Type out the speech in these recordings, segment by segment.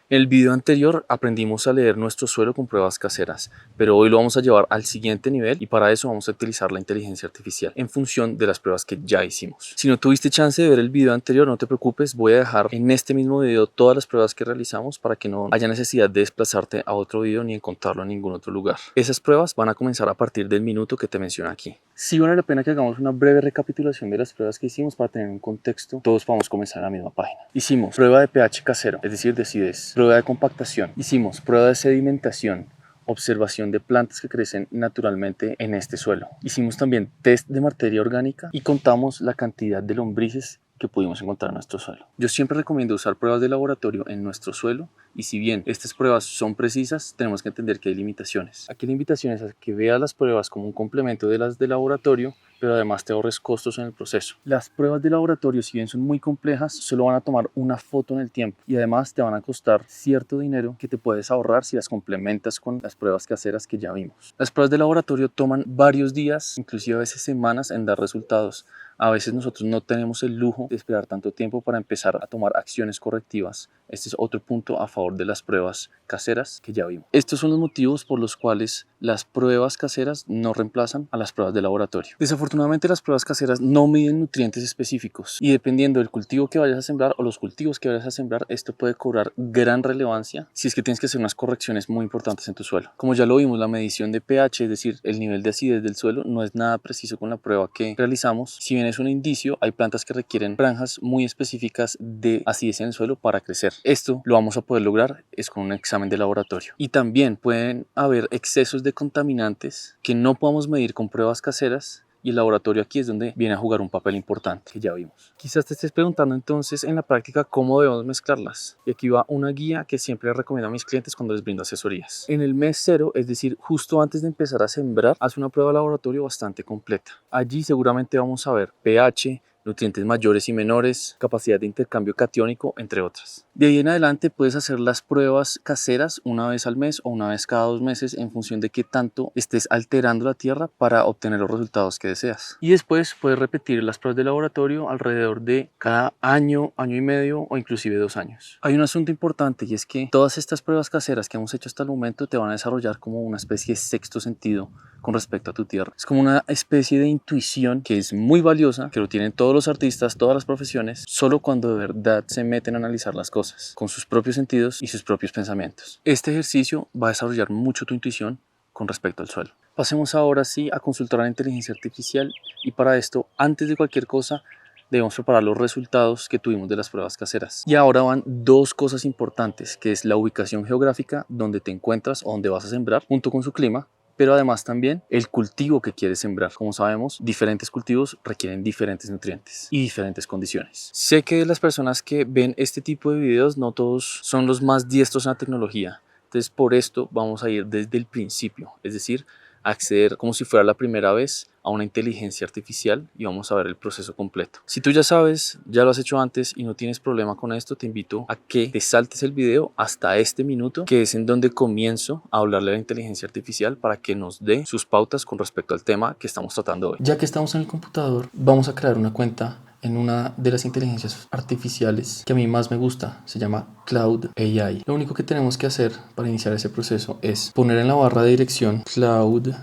En el video anterior aprendimos a leer nuestro suelo con pruebas caseras, pero hoy lo vamos a llevar al siguiente nivel y para eso vamos a utilizar la inteligencia artificial en función de las pruebas que ya hicimos. Si no tuviste chance de ver el video anterior, no te preocupes, voy a dejar en este mismo video todas las pruebas que realizamos para que no haya necesidad de desplazarte a otro video ni encontrarlo en ningún otro lugar. Esas pruebas van a comenzar a partir del minuto que te menciono aquí. Sí vale la pena que hagamos una breve recapitulación de las pruebas que hicimos para tener un contexto. Todos podamos comenzar en la misma página. Hicimos prueba de pH casero, es decir, de acidez. Prueba de compactación. Hicimos prueba de sedimentación. Observación de plantas que crecen naturalmente en este suelo. Hicimos también test de materia orgánica y contamos la cantidad de lombrices que pudimos encontrar en nuestro suelo. Yo siempre recomiendo usar pruebas de laboratorio en nuestro suelo y si bien estas pruebas son precisas, tenemos que entender que hay limitaciones. Aquí la invitación es a que veas las pruebas como un complemento de las de laboratorio, pero además te ahorres costos en el proceso. Las pruebas de laboratorio, si bien son muy complejas, solo van a tomar una foto en el tiempo y además te van a costar cierto dinero que te puedes ahorrar si las complementas con las pruebas caseras que ya vimos. Las pruebas de laboratorio toman varios días, inclusive a veces semanas en dar resultados. A veces nosotros no tenemos el lujo de esperar tanto tiempo para empezar a tomar acciones correctivas. Este es otro punto a favor de las pruebas caseras que ya vimos. Estos son los motivos por los cuales las pruebas caseras no reemplazan a las pruebas de laboratorio. Desafortunadamente las pruebas caseras no miden nutrientes específicos y dependiendo del cultivo que vayas a sembrar o los cultivos que vayas a sembrar, esto puede cobrar gran relevancia si es que tienes que hacer unas correcciones muy importantes en tu suelo. Como ya lo vimos, la medición de pH, es decir, el nivel de acidez del suelo, no es nada preciso con la prueba que realizamos. Si bien es un indicio, hay plantas que requieren franjas muy específicas de acidez en el suelo para crecer. Esto lo vamos a poder lograr es con un examen de laboratorio. Y también pueden haber excesos de contaminantes que no podamos medir con pruebas caseras y el laboratorio aquí es donde viene a jugar un papel importante que ya vimos. Quizás te estés preguntando entonces en la práctica cómo debemos mezclarlas. Y aquí va una guía que siempre recomiendo a mis clientes cuando les brindo asesorías. En el mes 0, es decir, justo antes de empezar a sembrar, haz una prueba de laboratorio bastante completa. Allí seguramente vamos a ver pH, nutrientes mayores y menores, capacidad de intercambio catiónico, entre otras. De ahí en adelante puedes hacer las pruebas caseras una vez al mes o una vez cada 2 meses en función de qué tanto estés alterando la tierra para obtener los resultados que deseas. Y después puedes repetir las pruebas de laboratorio alrededor de cada año, año y medio o inclusive 2 años. Hay un asunto importante y es que todas estas pruebas caseras que hemos hecho hasta el momento te van a desarrollar como una especie de sexto sentido con respecto a tu tierra. Es como una especie de intuición que es muy valiosa, que lo tienen todos los artistas, todas las profesiones, solo cuando de verdad se meten a analizar las cosas con sus propios sentidos y sus propios pensamientos. Este ejercicio va a desarrollar mucho tu intuición con respecto al suelo. Pasemos ahora sí a consultar a la inteligencia artificial y para esto, antes de cualquier cosa, debemos preparar los resultados que tuvimos de las pruebas caseras. Y ahora van dos cosas importantes, que es la ubicación geográfica donde te encuentras o donde vas a sembrar, junto con su clima, pero además también el cultivo que quieres sembrar. Como sabemos, diferentes cultivos requieren diferentes nutrientes y diferentes condiciones. Sé que las personas que ven este tipo de videos no todos son los más diestros en la tecnología. Entonces por esto vamos a ir desde el principio, es decir, acceder como si fuera la primera vez a una inteligencia artificial y vamos a ver el proceso completo. Si tú ya sabes, ya lo has hecho antes y no tienes problema con esto, te invito a que te saltes el video hasta este minuto, que es en donde comienzo a hablarle a la inteligencia artificial para que nos dé sus pautas con respecto al tema que estamos tratando hoy. Ya que estamos en el computador, vamos a crear una cuenta en una de las inteligencias artificiales que a mí más me gusta, se llama Cloud AI. Lo único que tenemos que hacer para iniciar ese proceso es poner en la barra de dirección cloud.ai,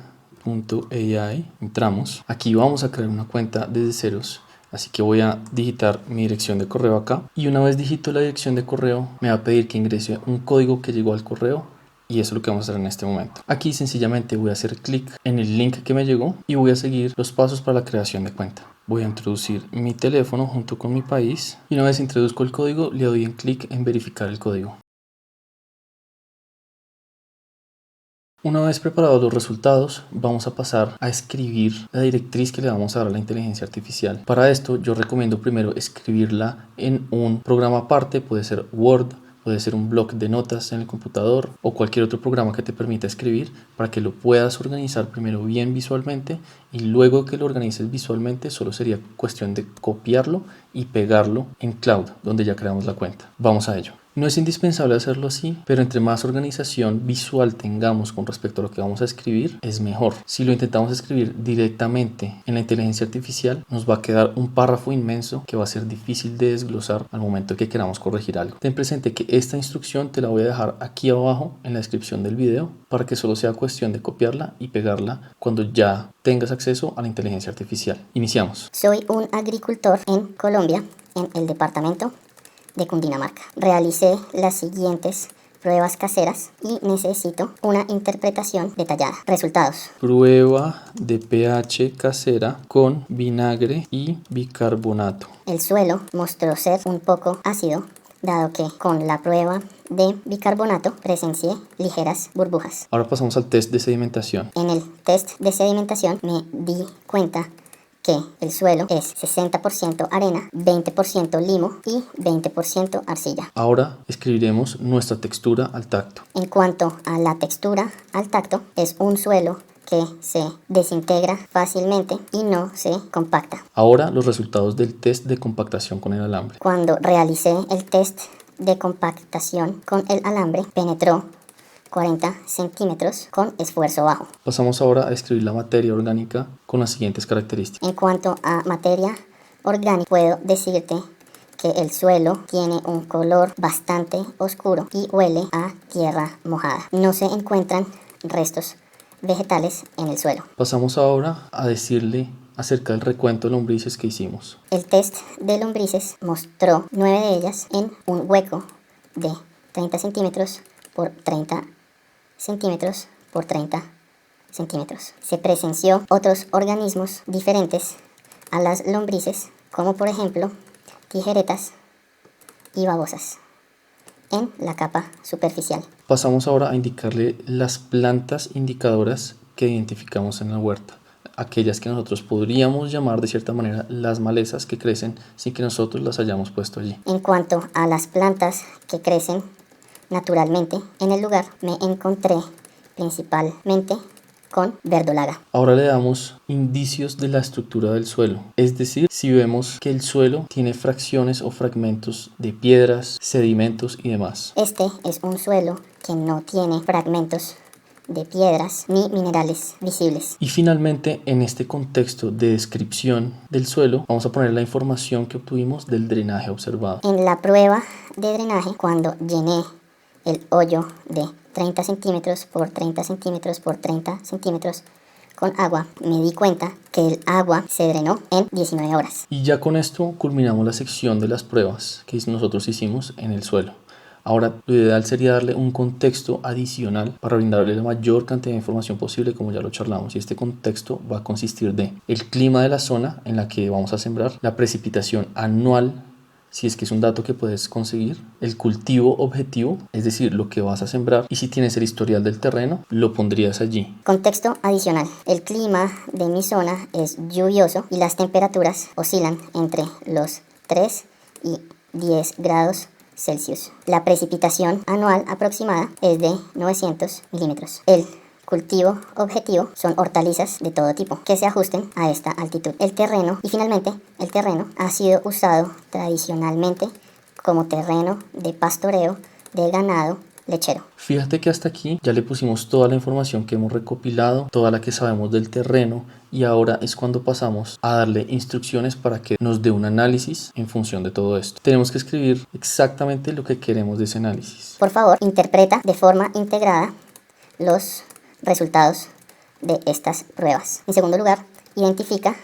entramos, aquí vamos a crear una cuenta desde ceros, así que voy a digitar mi dirección de correo acá y una vez digito la dirección de correo me va a pedir que ingrese un código que llegó al correo y eso es lo que vamos a hacer en este momento. Aquí sencillamente voy a hacer clic en el link que me llegó y voy a seguir los pasos para la creación de cuenta. Voy a introducir mi teléfono junto con mi país y una vez introduzco el código le doy en clic en verificar el código. Una vez preparados los resultados, vamos a pasar a escribir la directriz que le vamos a dar a la inteligencia artificial. Para esto yo recomiendo primero escribirla en un programa aparte, puede ser Word, puede ser un bloc de notas en el computador o cualquier otro programa que te permita escribir para que lo puedas organizar primero bien visualmente y luego que lo organices visualmente solo sería cuestión de copiarlo y pegarlo en Cloud, donde ya creamos la cuenta. Vamos a ello. No es indispensable hacerlo así, pero entre más organización visual tengamos con respecto a lo que vamos a escribir, es mejor. Si lo intentamos escribir directamente en la inteligencia artificial, nos va a quedar un párrafo inmenso que va a ser difícil de desglosar al momento que queramos corregir algo. Ten presente que esta instrucción te la voy a dejar aquí abajo en la descripción del video para que solo sea cuestión de copiarla y pegarla cuando ya tengas acceso a la inteligencia artificial. Iniciamos. Soy un agricultor en Colombia, en el departamento de Cundinamarca. Realicé las siguientes pruebas caseras y necesito una interpretación detallada. Resultados. Prueba de pH casera con vinagre y bicarbonato. El suelo mostró ser un poco ácido, dado que con la prueba de bicarbonato presencié ligeras burbujas. Ahora pasamos al test de sedimentación. En el test de sedimentación me di cuenta que el suelo es 60% arena, 20% limo y 20% arcilla. Ahora escribiremos nuestra textura al tacto. En cuanto a la textura al tacto, es un suelo que se desintegra fácilmente y no se compacta. Ahora los resultados del test de compactación con el alambre. Cuando realicé el test de compactación con el alambre, penetró 40 centímetros con esfuerzo bajo. Pasamos ahora a escribir la materia orgánica con las siguientes características. En cuanto a materia orgánica, puedo decirte que el suelo tiene un color bastante oscuro y huele a tierra mojada. No se encuentran restos vegetales en el suelo. Pasamos ahora a decirle acerca del recuento de lombrices que hicimos. El test de lombrices mostró 9 de ellas en un hueco de 30 centímetros por 30 centímetros por 30 centímetros. Se presenció otros organismos diferentes a las lombrices, como por ejemplo tijeretas y babosas, en la capa superficial. Pasamos ahora a indicarle las plantas indicadoras que identificamos en la huerta, aquellas que nosotros podríamos llamar de cierta manera las malezas que crecen sin que nosotros las hayamos puesto allí. En cuanto a las plantas que crecen naturalmente en el lugar, me encontré principalmente con verdolaga. Ahora le damos indicios de la estructura del suelo, es decir, si vemos que el suelo tiene fracciones o fragmentos de piedras, sedimentos y demás. Este es un suelo que no tiene fragmentos de piedras ni minerales visibles. Y finalmente, en este contexto de descripción del suelo, vamos a poner la información que obtuvimos del drenaje observado. En la prueba de drenaje, cuando llené el hoyo de 30 centímetros por 30 centímetros por 30 centímetros con agua, me di cuenta que el agua se drenó en 19 horas. Y ya con esto culminamos la sección de las pruebas que nosotros hicimos en el suelo. Ahora, lo ideal sería darle un contexto adicional para brindarle la mayor cantidad de información posible, como ya lo charlamos. Y este contexto va a consistir de el clima de la zona en la que vamos a sembrar, la precipitación anual, si es que es un dato que puedes conseguir, el cultivo objetivo, es decir, lo que vas a sembrar, y si tienes el historial del terreno, lo pondrías allí. Contexto adicional. El clima de mi zona es lluvioso y las temperaturas oscilan entre los 3 y 10 grados Celsius. La precipitación anual aproximada es de 900 milímetros. El cultivo objetivo son hortalizas de todo tipo que se ajusten a esta altitud. El terreno ha sido usado tradicionalmente como terreno de pastoreo de ganado lechero. Fíjate que hasta aquí ya le pusimos toda la información que hemos recopilado, toda la que sabemos del terreno, y ahora es cuando pasamos a darle instrucciones para que nos dé un análisis en función de todo esto. Tenemos que escribir exactamente lo que queremos de ese análisis. Por favor, interpreta de forma integrada los resultados de estas pruebas. En segundo lugar, identifica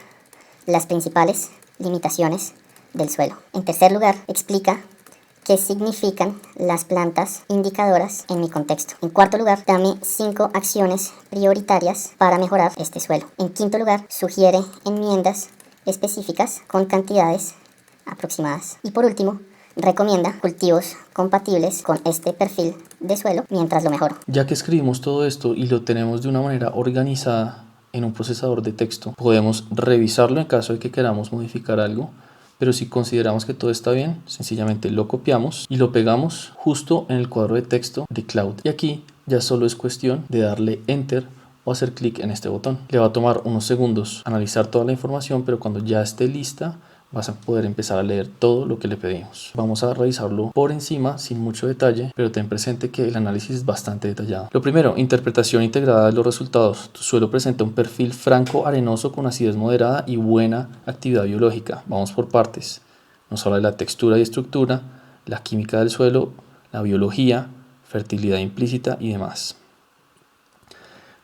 las principales limitaciones del suelo. En tercer lugar, explica qué significan las plantas indicadoras en mi contexto. En cuarto lugar, dame 5 acciones prioritarias para mejorar este suelo. En quinto lugar, sugiere enmiendas específicas con cantidades aproximadas. Y por último, recomienda cultivos compatibles con este perfil de suelo mientras lo mejoro. Ya que escribimos todo esto y lo tenemos de una manera organizada en un procesador de texto, podemos revisarlo en caso de que queramos modificar algo, pero si consideramos que todo está bien, sencillamente lo copiamos y lo pegamos justo en el cuadro de texto de Cloud. Y aquí ya solo es cuestión de darle Enter o hacer clic en este botón. Le va a tomar unos segundos analizar toda la información, pero cuando ya esté lista, vas a poder empezar a leer todo lo que le pedimos. Vamos a revisarlo por encima, sin mucho detalle, pero ten presente que el análisis es bastante detallado. Lo primero, interpretación integrada de los resultados. Tu suelo presenta un perfil franco arenoso con acidez moderada y buena actividad biológica. Vamos por partes. Nos habla de la textura y estructura, la química del suelo, la biología, fertilidad implícita y demás.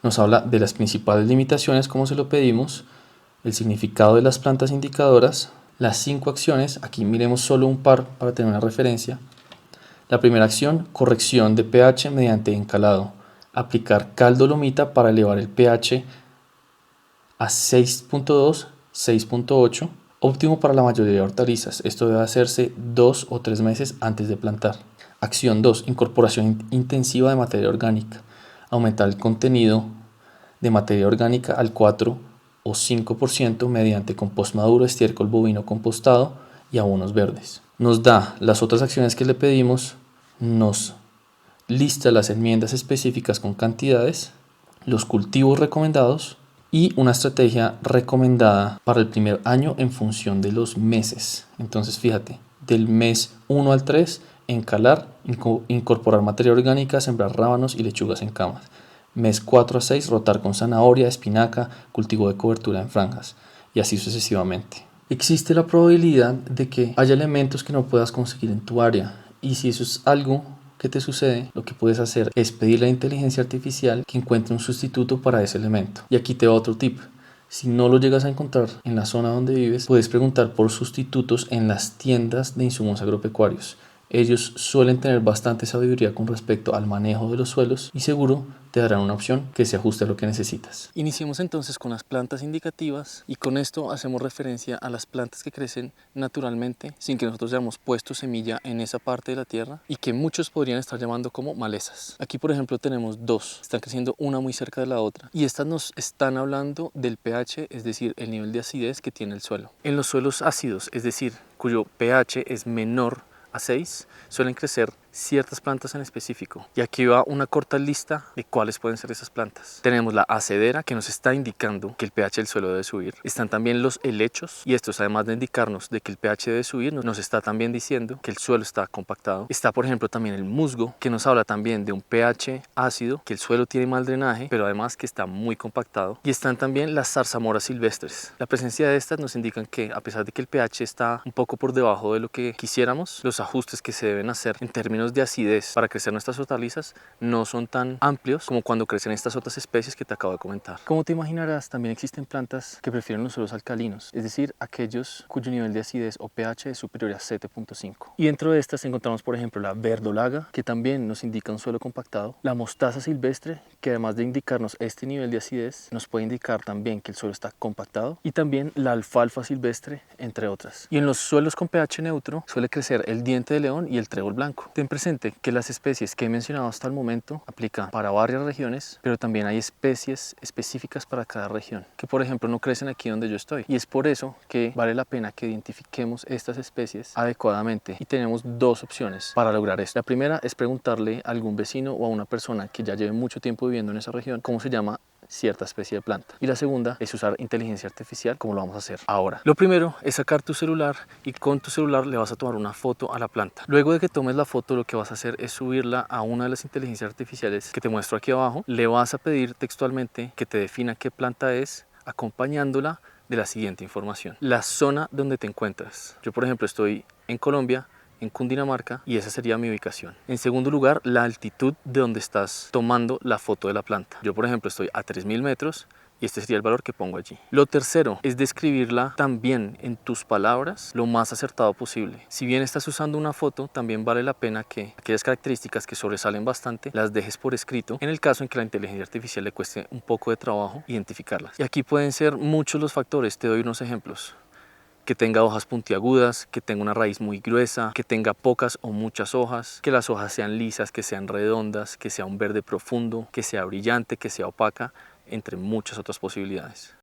Nos habla de las principales limitaciones como se lo pedimos, el significado de las plantas indicadoras, las 5 acciones, aquí miremos solo un par para tener una referencia. La primera acción, corrección de pH mediante encalado. Aplicar cal dolomita para elevar el pH a 6.2, 6.8, óptimo para la mayoría de hortalizas. Esto debe hacerse 2 o 3 meses antes de plantar. Acción 2, incorporación intensiva de materia orgánica. Aumentar el contenido de materia orgánica al 4 o 5% mediante compost maduro, estiércol bovino compostado y abonos verdes. Nos da las otras acciones que le pedimos, nos lista las enmiendas específicas con cantidades, los cultivos recomendados y una estrategia recomendada para el primer año en función de los meses. Entonces fíjate, del mes 1 al 3, encalar, incorporar materia orgánica, sembrar rábanos y lechugas en camas. Mes 4 a 6, rotar con zanahoria, espinaca, cultivo de cobertura en franjas y así sucesivamente. Existe la probabilidad de que haya elementos que no puedas conseguir en tu área y si eso es algo que te sucede, lo que puedes hacer es pedir a la inteligencia artificial que encuentre un sustituto para ese elemento. Y aquí te va otro tip. Si no lo llegas a encontrar en la zona donde vives, puedes preguntar por sustitutos en las tiendas de insumos agropecuarios. Ellos suelen tener bastante sabiduría con respecto al manejo de los suelos y seguro te darán una opción que se ajuste a lo que necesitas. Iniciemos entonces con las plantas indicativas y con esto hacemos referencia a las plantas que crecen naturalmente sin que nosotros hayamos puesto semilla en esa parte de la tierra y que muchos podrían estar llamando como malezas. Aquí por ejemplo tenemos dos, están creciendo una muy cerca de la otra y estas nos están hablando del pH, es decir, el nivel de acidez que tiene el suelo. En los suelos ácidos, es decir, cuyo pH es menor a 6, suelen crecer ciertas plantas en específico. Y aquí va una corta lista de cuáles pueden ser esas plantas. Tenemos la acedera que nos está indicando que el pH del suelo debe subir. Están también los helechos y estos además de indicarnos de que el pH debe subir, nos está también diciendo que el suelo está compactado. Está por ejemplo también el musgo que nos habla también de un pH ácido, que el suelo tiene mal drenaje, pero además que está muy compactado. Y están también las zarzamoras silvestres. La presencia de estas nos indican que a pesar de que el pH está un poco por debajo de lo que quisiéramos, los ajustes que se deben hacer en términos de acidez para crecer nuestras hortalizas no son tan amplios como cuando crecen estas otras especies que te acabo de comentar. Como te imaginarás, también existen plantas que prefieren los suelos alcalinos, es decir, aquellos cuyo nivel de acidez o pH es superior a 7.5. Y dentro de estas encontramos, por ejemplo, la verdolaga, que también nos indica un suelo compactado, la mostaza silvestre, que además de indicarnos este nivel de acidez, nos puede indicar también que el suelo está compactado, y también la alfalfa silvestre, entre otras. Y en los suelos con pH neutro suele crecer el diente de león y el trébol blanco. Ten presente que las especies que he mencionado hasta el momento aplican para varias regiones, pero también hay especies específicas para cada región, que por ejemplo no crecen aquí donde yo estoy. Y es por eso que vale la pena que identifiquemos estas especies adecuadamente. Y tenemos dos opciones para lograr esto. La primera es preguntarle a algún vecino o a una persona que ya lleve mucho tiempo viviendo en esa región cómo se llama cierta especie de planta. Y la segunda es usar inteligencia artificial, como lo vamos a hacer ahora. Lo primero es sacar tu celular y con tu celular le vas a tomar una foto a la planta. Luego de que tomes la foto, lo que vas a hacer es subirla a una de las inteligencias artificiales que te muestro aquí abajo. Le vas a pedir textualmente que te defina qué planta es, acompañándola de la siguiente información: la zona donde te encuentras. Yo por ejemplo estoy en Colombia, en Cundinamarca, y esa sería mi ubicación. En segundo lugar, la altitud de donde estás tomando la foto de la planta. Yo por ejemplo estoy a 3000 metros y este sería el valor que pongo allí. Lo tercero es describirla también en tus palabras lo más acertado posible. Si bien estás usando una foto, también vale la pena que aquellas características que sobresalen bastante las dejes por escrito, en el caso en que la inteligencia artificial le cueste un poco de trabajo identificarlas. Y aquí pueden ser muchos los factores, te doy unos ejemplos: que tenga hojas puntiagudas, que tenga una raíz muy gruesa, que tenga pocas o muchas hojas, que las hojas sean lisas, que sean redondas, que sea un verde profundo, que sea brillante, que sea opaca, entre muchas otras posibilidades.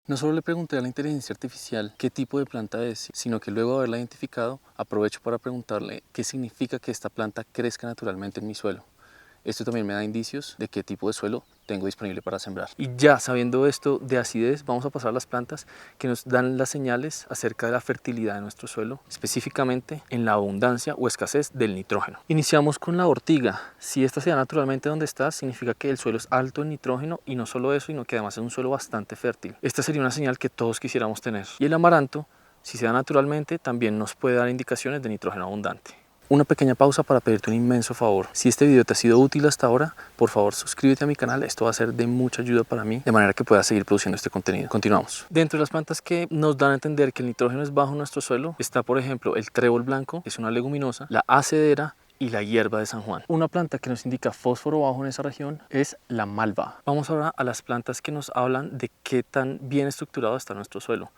No solo le pregunté a la inteligencia artificial qué tipo de planta es, sino que luego de haberla identificado, aprovecho para preguntarle qué significa que esta planta crezca naturalmente en mi suelo. Esto también me da indicios de qué tipo de suelo tengo disponible para sembrar. Y ya sabiendo esto de acidez, vamos a pasar a las plantas que nos dan las señales acerca de la fertilidad de nuestro suelo, específicamente en la abundancia o escasez del nitrógeno. Iniciamos con la ortiga. Si esta se da naturalmente donde está, significa que el suelo es alto en nitrógeno, y no solo eso, sino que además es un suelo bastante fértil. Esta sería una señal que todos quisiéramos tener. Y el amaranto, si se da naturalmente, también nos puede dar indicaciones de nitrógeno abundante. Una pequeña pausa para pedirte un inmenso favor. Si este video te ha sido útil hasta ahora, por favor suscríbete a mi canal. Esto va a ser de mucha ayuda para mí, de manera que pueda seguir produciendo este contenido. Continuamos. Dentro de las plantas que nos dan a entender que el nitrógeno es bajo en nuestro suelo, está por ejemplo el trébol blanco, que es una leguminosa, la acedera y la hierba de San Juan. Una planta que nos indica fósforo bajo en esa región es la malva. Vamos ahora a las plantas que nos hablan de qué tan bien estructurado está nuestro suelo,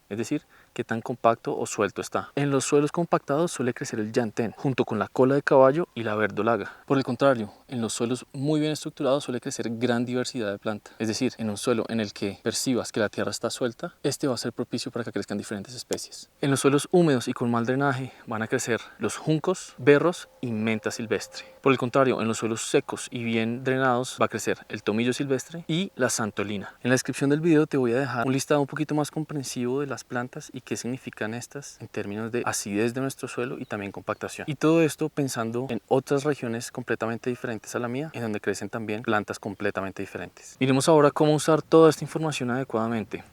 es decir, qué tan compacto o suelto está. En los suelos compactados suele crecer el llantén, junto con la cola de caballo y la verdolaga. Por el contrario, en los suelos muy bien estructurados suele crecer gran diversidad de plantas. Es decir, en un suelo en el que percibas que la tierra está suelta, este va a ser propicio para que crezcan diferentes especies. En los suelos húmedos y con mal drenaje van a crecer los juncos, berros y menta silvestre. Por el contrario, en los suelos secos y bien drenados va a crecer el tomillo silvestre y la santolina. En la descripción del video te voy a dejar un listado un poquito más comprensivo de las plantas y qué significan estas en términos de acidez de nuestro suelo y también compactación. Y todo esto pensando en otras regiones completamente diferentes a la mía, en donde crecen también plantas completamente diferentes. Miremos ahora cómo usar toda esta información adecuadamente.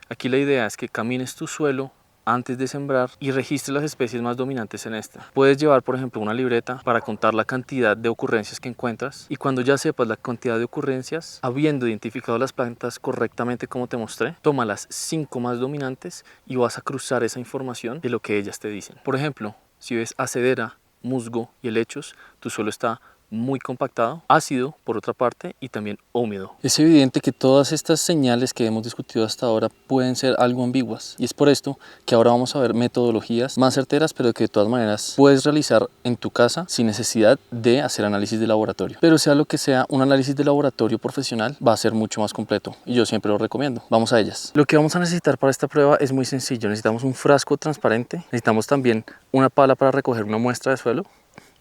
Aquí la idea es que camines tu suelo antes de sembrar y registres las especies más dominantes en esta. Puedes llevar por ejemplo una libreta para contar la cantidad de ocurrencias que encuentras, y cuando ya sepas la cantidad de ocurrencias, habiendo identificado las plantas correctamente como te mostré, toma las 5 más dominantes y vas a cruzar esa información de lo que ellas te dicen. Por ejemplo, si ves acedera, musgo y helechos, tu suelo está muy compactado, ácido por otra parte y también húmedo. Es evidente que todas estas señales que hemos discutido hasta ahora pueden ser algo ambiguas, y es por esto que ahora vamos a ver metodologías más certeras, pero que de todas maneras puedes realizar en tu casa sin necesidad de hacer análisis de laboratorio. Pero sea lo que sea, un análisis de laboratorio profesional va a ser mucho más completo y yo siempre lo recomiendo. Vamos a ellas. Lo que vamos a necesitar para esta prueba es muy sencillo. Necesitamos un frasco transparente, necesitamos también una pala para recoger una muestra de suelo.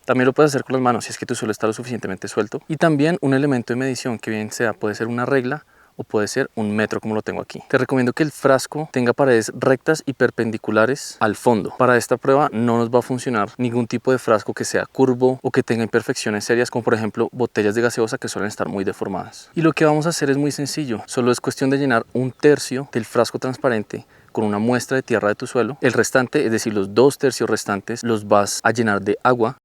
También lo puedes hacer con las manos si es que tu suelo está lo suficientemente suelto. Y también un elemento de medición que bien sea puede ser una regla o puede ser un metro como lo tengo aquí. Te recomiendo que el frasco tenga paredes rectas y perpendiculares al fondo. Para esta prueba no nos va a funcionar ningún tipo de frasco que sea curvo o que tenga imperfecciones serias, como por ejemplo botellas de gaseosa que suelen estar muy deformadas. Y lo que vamos a hacer es muy sencillo. Solo es cuestión de llenar 1/3 del frasco transparente con una muestra de tierra de tu suelo. El restante, es decir, los 2/3 restantes, los vas a llenar de agua.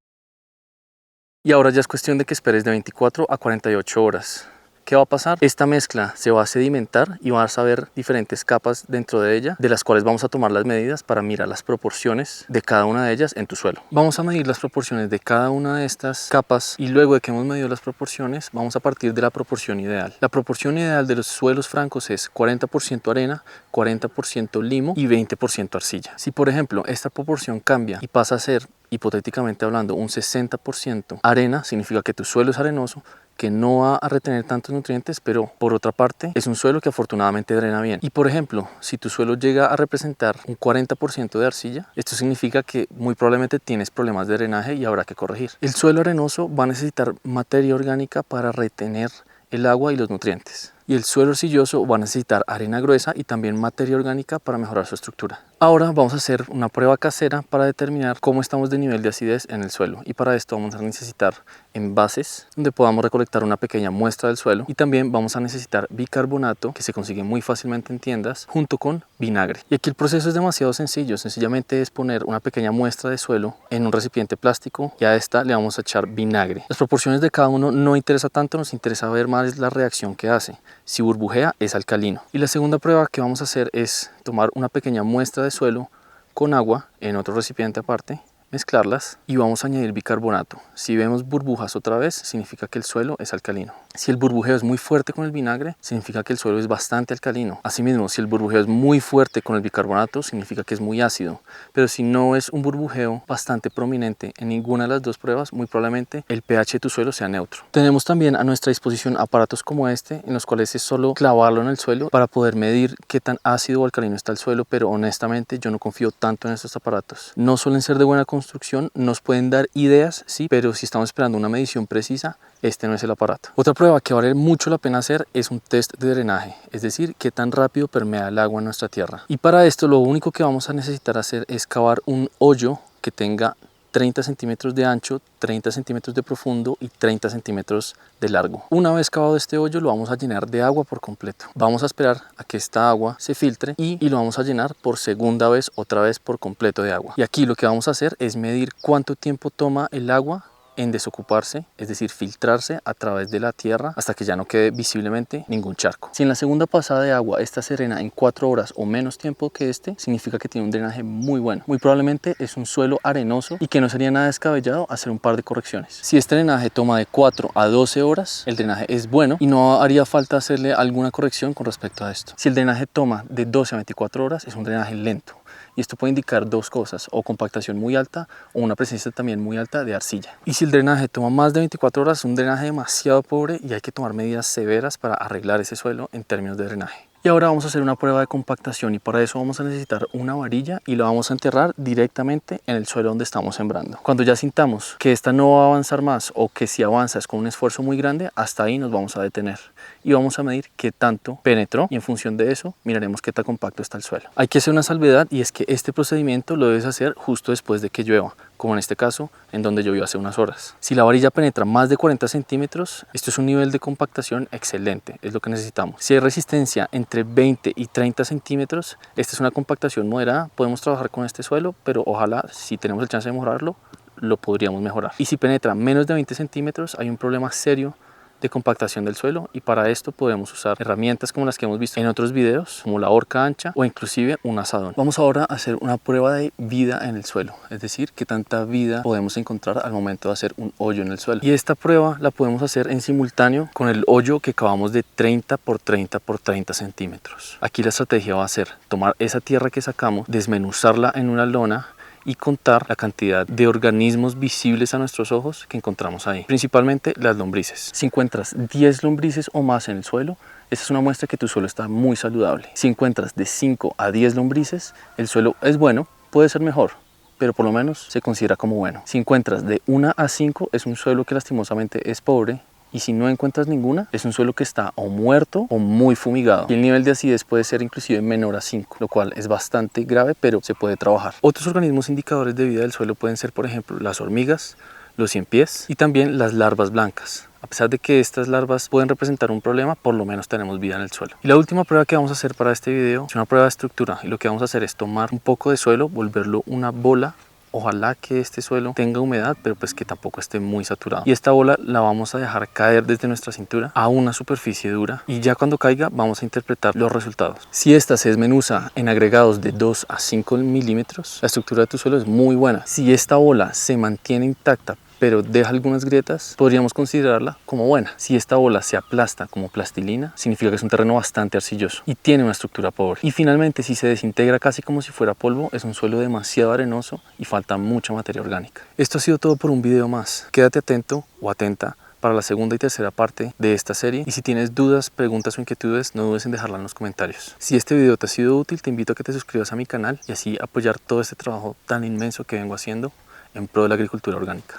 Y ahora ya es cuestión de que esperes de 24 a 48 horas. ¿Qué va a pasar? Esta mezcla se va a sedimentar y vas a ver diferentes capas dentro de ella, de las cuales vamos a tomar las medidas para mirar las proporciones de cada una de ellas en tu suelo. Vamos a medir las proporciones de cada una de estas capas, y luego de que hemos medido las proporciones vamos a partir de la proporción ideal. La proporción ideal de los suelos francos es 40% arena, 40% limo y 20% arcilla. Si por ejemplo esta proporción cambia y pasa a ser, hipotéticamente hablando, un 60% arena, significa que tu suelo es arenoso, que no va a retener tantos nutrientes, pero por otra parte es un suelo que afortunadamente drena bien. Y por ejemplo, si tu suelo llega a representar un 40% de arcilla, esto significa que muy probablemente tienes problemas de drenaje y habrá que corregir. El suelo arenoso va a necesitar materia orgánica para retener el agua y los nutrientes, y el suelo arcilloso va a necesitar arena gruesa y también materia orgánica para mejorar su estructura. Ahora vamos a hacer una prueba casera para determinar cómo estamos de nivel de acidez en el suelo, y para esto vamos a necesitar envases donde podamos recolectar una pequeña muestra del suelo, y también vamos a necesitar bicarbonato, que se consigue muy fácilmente en tiendas, junto con vinagre. Y aquí el proceso es demasiado sencillo. Sencillamente es poner una pequeña muestra de suelo en un recipiente plástico y a esta le vamos a echar vinagre. Las proporciones de cada uno no interesa tanto, nos interesa ver más la reacción que hace. Si burbujea es alcalino. Y la segunda prueba que vamos a hacer es tomar una pequeña muestra de suelo con agua en otro recipiente aparte, mezclarlas y vamos a añadir bicarbonato. Si vemos burbujas otra vez, significa que el suelo es alcalino. Si el burbujeo es muy fuerte con el vinagre, significa que el suelo es bastante alcalino. Asimismo, si el burbujeo es muy fuerte con el bicarbonato, significa que es muy ácido. Pero si no es un burbujeo bastante prominente en ninguna de las dos pruebas, muy probablemente el pH de tu suelo sea neutro. Tenemos también a nuestra disposición aparatos como este, en los cuales es solo clavarlo en el suelo para poder medir qué tan ácido o alcalino está el suelo, pero honestamente yo no confío tanto en estos aparatos. No suelen ser de buena construcción, nos pueden dar ideas, sí, pero si estamos esperando una medición precisa, este no es el aparato. Otra prueba que vale mucho la pena hacer es un test de drenaje, es decir, qué tan rápido permea el agua en nuestra tierra. Y para esto lo único que vamos a necesitar hacer es cavar un hoyo que tenga 30 centímetros de ancho, 30 centímetros de profundo y 30 centímetros de largo. Una vez cavado este hoyo lo vamos a llenar de agua por completo. Vamos a esperar a que esta agua se filtre y lo vamos a llenar por segunda vez, otra vez por completo de agua. Y aquí lo que vamos a hacer es medir cuánto tiempo toma el agua en desocuparse, es decir, filtrarse a través de la tierra hasta que ya no quede visiblemente ningún charco. Si en la segunda pasada de agua esta se drena en 4 horas o menos tiempo que este, significa que tiene un drenaje muy bueno. Muy probablemente es un suelo arenoso y que no sería nada descabellado hacer un par de correcciones. Si este drenaje toma de 4 a 12 horas, el drenaje es bueno y no haría falta hacerle alguna corrección con respecto a esto. Si el drenaje toma de 12 a 24 horas, es un drenaje lento. Y esto puede indicar dos cosas, o compactación muy alta o una presencia también muy alta de arcilla. Y si el drenaje toma más de 24 horas, es un drenaje demasiado pobre y hay que tomar medidas severas para arreglar ese suelo en términos de drenaje. Y ahora vamos a hacer una prueba de compactación y para eso vamos a necesitar una varilla y la vamos a enterrar directamente en el suelo donde estamos sembrando. Cuando ya sintamos que esta no va a avanzar más o que si avanza es con un esfuerzo muy grande, hasta ahí nos vamos a detener y vamos a medir qué tanto penetró y en función de eso miraremos qué tan compacto está el suelo. Hay que hacer una salvedad y es que este procedimiento lo debes hacer justo después de que llueva, como en este caso en donde llovió hace unas horas. Si la varilla penetra más de 40 centímetros, esto es un nivel de compactación excelente, es lo que necesitamos. Si hay resistencia entre 20 y 30 centímetros, esta es una compactación moderada, podemos trabajar con este suelo, pero ojalá si tenemos el chance de mejorarlo, lo podríamos mejorar. Y si penetra menos de 20 centímetros, hay un problema serio de compactación del suelo y para esto podemos usar herramientas como las que hemos visto en otros videos, como la horca ancha o inclusive un asadón. Vamos ahora a hacer una prueba de vida en el suelo, es decir, qué tanta vida podemos encontrar al momento de hacer un hoyo en el suelo. Y esta prueba la podemos hacer en simultáneo con el hoyo que cavamos de 30 por 30 por 30 centímetros. Aquí la estrategia va a ser tomar esa tierra que sacamos, desmenuzarla en una lona y contar la cantidad de organismos visibles a nuestros ojos que encontramos ahí, principalmente las lombrices. Si encuentras 10 lombrices o más en el suelo, esta es una muestra que tu suelo está muy saludable. Si encuentras de 5 a 10 lombrices, el suelo es bueno, puede ser mejor, pero por lo menos se considera como bueno. Si encuentras de 1 a 5, es un suelo que lastimosamente es pobre. Y si no encuentras ninguna, es un suelo que está o muerto o muy fumigado. Y el nivel de acidez puede ser inclusive menor a 5, lo cual es bastante grave, pero se puede trabajar. Otros organismos indicadores de vida del suelo pueden ser, por ejemplo, las hormigas, los ciempiés y también las larvas blancas. A pesar de que estas larvas pueden representar un problema, por lo menos tenemos vida en el suelo. Y la última prueba que vamos a hacer para este video es una prueba de estructura. Y lo que vamos a hacer es tomar un poco de suelo, volverlo una bola. Ojalá que este suelo tenga humedad, pero pues que tampoco esté muy saturado. Y esta bola la vamos a dejar caer desde nuestra cintura a una superficie dura. Y ya cuando caiga vamos a interpretar los resultados. Si esta se desmenuza en agregados de 2 a 5 milímetros, la estructura de tu suelo es muy buena. Si esta bola se mantiene intacta, pero deja algunas grietas, podríamos considerarla como buena. Si esta bola se aplasta como plastilina, significa que es un terreno bastante arcilloso y tiene una estructura pobre. Y finalmente, si se desintegra casi como si fuera polvo, es un suelo demasiado arenoso y falta mucha materia orgánica. Esto ha sido todo por un video más. Quédate atento o atenta para la segunda y tercera parte de esta serie. Y si tienes dudas, preguntas o inquietudes, no dudes en dejarla en los comentarios. Si este video te ha sido útil, te invito a que te suscribas a mi canal y así apoyar todo este trabajo tan inmenso que vengo haciendo en pro de la agricultura orgánica.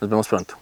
Nos vemos pronto.